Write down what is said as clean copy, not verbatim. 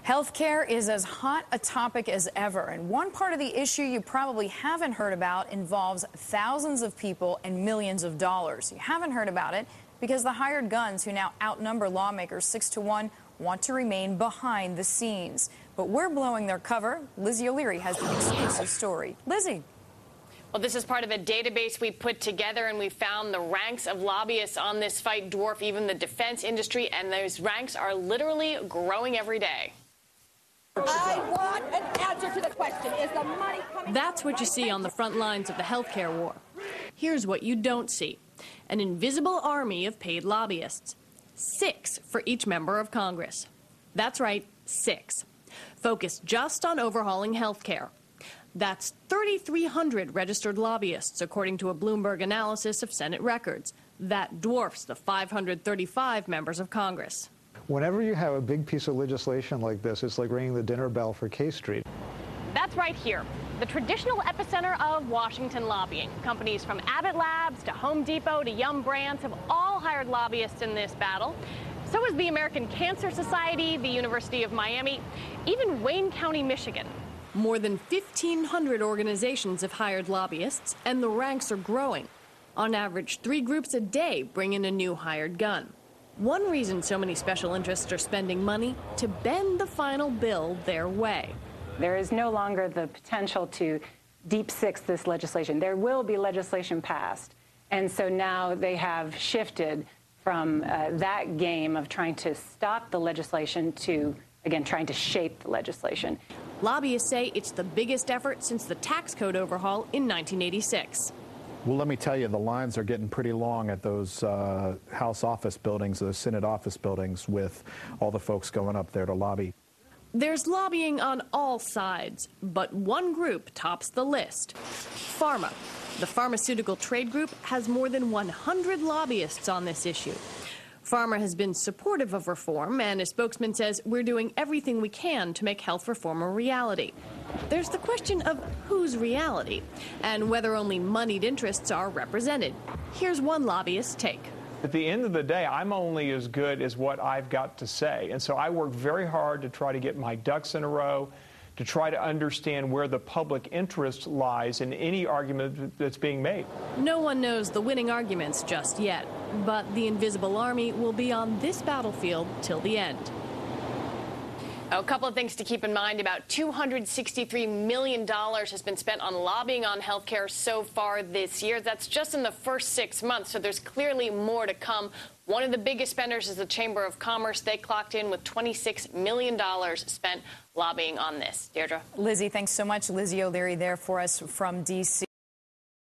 Healthcare is as hot a topic as ever, and one part of the issue you probably haven't heard about involves thousands of people and millions of dollars. You haven't heard about it because the hired guns who now outnumber lawmakers 6-1 want to remain behind the scenes. But we're blowing their cover. Lizzie O'Leary has the exclusive story. Lizzie. Well, this is part of a database we put together, and we found the ranks of lobbyists on this fight dwarf even the defense industry, and those ranks are literally growing every day. I want an answer to the question. Is the money coming? That's what you see on the front lines of the healthcare war. Here's what you don't see. An invisible army of paid lobbyists. 6 for each member of Congress. That's right, 6. Focused just on overhauling healthcare. That's 3,300 registered lobbyists, according to a Bloomberg analysis of Senate records. That dwarfs the 535 members of Congress. Whenever you have a big piece of legislation like this, it's like ringing the dinner bell for K Street. That's right here, the traditional epicenter of Washington lobbying. Companies from Abbott Labs to Home Depot to Yum Brands have all hired lobbyists in this battle. So has the American Cancer Society, the University of Miami, even Wayne County, Michigan. More than 1,500 organizations have hired lobbyists, and the ranks are growing. On average, 3 groups a day bring in a new hired gun. One reason so many special interests are spending money to bend the final bill their way. There is no longer the potential to deep six this legislation. There will be legislation passed. And so now they have shifted from that game of trying to stop the legislation to, again, trying to shape the legislation. Lobbyists say it's the biggest effort since the tax code overhaul in 1986. Well, let me tell you, the lines are getting pretty long at those House office buildings, those Senate office buildings, with all the folks going up there to lobby. There's lobbying on all sides, but one group tops the list. Pharma. The pharmaceutical trade group has more than 100 lobbyists on this issue. Pharma has been supportive of reform, and a spokesman says we're doing everything we can to make health reform a reality. There's the question of whose reality, and whether only moneyed interests are represented. Here's one lobbyist's take. At the end of the day, I'm only as good as what I've got to say. And so I work very hard to try to get my ducks in a row, to try to understand where the public interest lies in any argument that's being made. No one knows the winning arguments just yet, but the invisible army will be on this battlefield till the end. A couple of things to keep in mind. About $263 million has been spent on lobbying on health care so far this year. That's just in the first 6 months, so there's clearly more to come. One of the biggest spenders is the Chamber of Commerce. They clocked in with $26 million spent lobbying on this. Deirdre. Lizzie, thanks so much. Lizzie O'Leary there for us from D.C.